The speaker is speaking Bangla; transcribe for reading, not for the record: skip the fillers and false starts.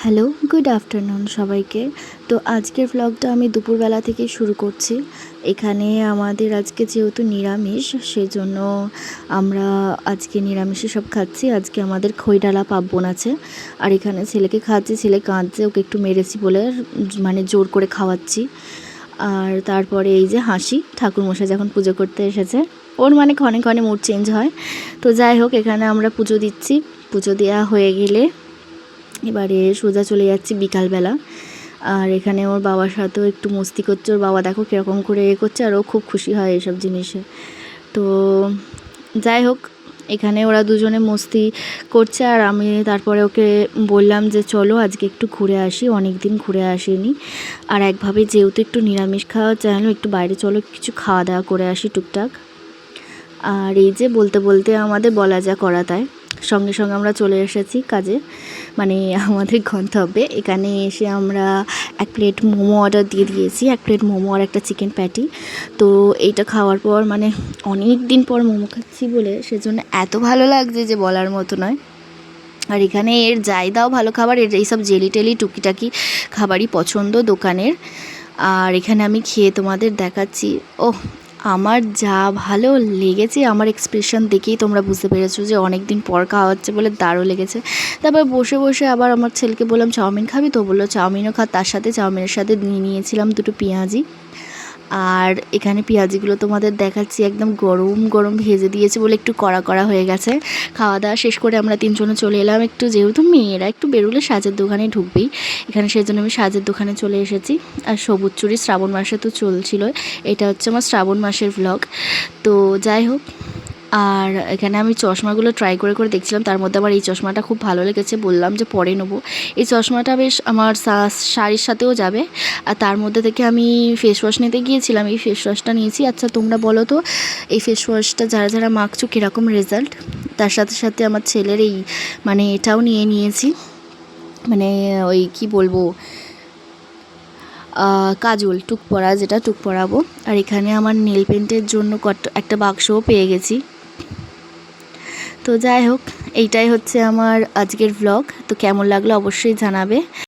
হ্যালো, গুড আফটারনুন সবাইকে। তো আজকের ভ্লগটা আমি দুপুরবেলা থেকে শুরু করছি। এখানে আমাদের আজকে যেহেতু নিরামিষ, সেজন্য আমরা আজকে নিরামিষে সব খাচ্ছি। আজকে আমাদের খইডালা পার্বণ আছে। আর এখানে ছেলেকে খাচ্ছি, ছেলে কাঁদছে, ওকে একটু মেরেছি বলে মানে জোর করে খাওয়াচ্ছি। আর তারপরে এই যে হাসি ঠাকুরমশাই যখন পুজো করতে এসেছে, ওর মানে ক্ষণে ক্ষণে মুড চেঞ্জ হয়। তো যাই হোক, এখানে আমরা পুজো দিচ্ছি। পুজো দেওয়া হয়ে গেলে এবারে সোজা চলে যাচ্ছি বিকালবেলা। আর এখানে ওর বাবার সাথেও একটু মস্তি করছে। ওর বাবা দেখো কীরকম করে করছে, আর ও খুব খুশি হয় এসব জিনিসে। তো যাই হোক, এখানে ওরা দুজনে মস্তি করছে, আর আমি তারপরে ওকে বললাম যে চলো আজকে একটু ঘুরে আসি, অনেক দিন ঘুরে আসিনি। আর একভাবে যেহেতু একটু নিরামিষ খাওয়া চাইলো, একটু বাইরে চলো কিছু খাওয়া দাওয়া করে আসি টুকটাক। আর এই যে বলতে বলতে আমাদের বলা যা করা তাই, সঙ্গে সঙ্গে আমরা চলে এসেছি কাজে, মানে আমাদের গন্তব্যে। এখানে এসে আমরা এক প্লেট মোমো অর্ডার দিয়ে দিয়েছি, এক প্লেট মোমো আর একটা চিকেন প্যাটি। তো এইটা খাওয়ার পর মানে অনেক দিন পর মোমো খাচ্ছি বলে সেজন্য এত ভালো লাগছে যে বলার মতো নয়। আর এখানে এর যাই দাও ভালো খাবার, এর এইসব জেলি টেলি টুকিটাকি খাবারই পছন্দ দোকানের। আর এখানে আমি খেয়ে তোমাদের দেখাচ্ছি। ওহ, আমার যা ভালো লেগেছে, আমার এক্সপ্রেশন দেখেই তোমরা বুঝতে পেরেছো যে অনেক দিন পর খাওয়া হচ্ছে বলে দারুণ লেগেছে। তারপর বসে বসে আবার আমার ছেলেকে বললাম চাউমিন খাবি, তো বললো চাউমিনও খা। তার সাথে চাউমিনের সাথে নিয়েছিলাম দুটো পেঁয়াজি। আর এখানে পেঁয়াজিগুলো তোমাদের দেখাচ্ছি, একদম গরম গরম ভেজে দিয়েছে বলে একটু কড়া কড়া হয়ে গেছে। খাওয়া দাওয়া শেষ করে আমরা তিনজনে চলে এলাম একটু, যেহেতু মেয়েরা একটু বেরোলে সাজের দোকানে ঢুকবেই, এখানে সেজন্য আমি সাজের দোকানে চলে এসেছি। আর সবুজ চুরি শ্রাবণ মাসে তো চলছিল, এটা হচ্ছে আমার শ্রাবণ মাসের ভ্লগ। তো যাই হোক, আর এখানে আমি চশমাগুলো ট্রাই করে করে দেখছিলাম, তার মধ্যে আমার এই চশমাটা খুব ভালো লেগেছে, বললাম যে পরে নেবো। এই চশমাটা বেশ আমার শাড়ির সাথেও যাবে। আর তার মধ্যে থেকে আমি ফেস ওয়াশ নিতে গিয়েছিলাম, এই ফেস ওয়াশটা নিয়েছি। আচ্ছা তোমরা বলো তো, এই ফেস ওয়াশটা যারা যারা মাখছো কীরকম রেজাল্ট। তার সাথে সাথে আমার ছেলের এই মানে এটাও নিয়েছি, মানে ওই কি বলবো, কাজল টুক পরা, যেটা টুক পরাবো। আর এখানে আমার নেল পেন্টের জন্য একটা বাক্সও পেয়ে গেছি। তো যাই হোক, এইটাই হচ্ছে আমার আজকের ভ্লগ। তো কেমন লাগলো অবশ্যই জানাবে।